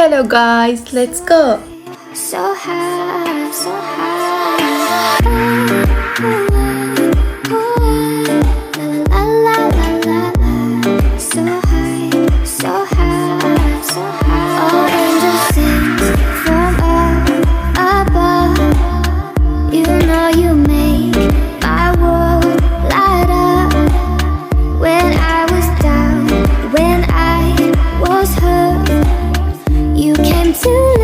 Hello guys, let's go. So high, so high. La la la la la. So high, so high, so high. All angels sing from up above. You know you make my world light up. When I was down, when I was hurt, you came to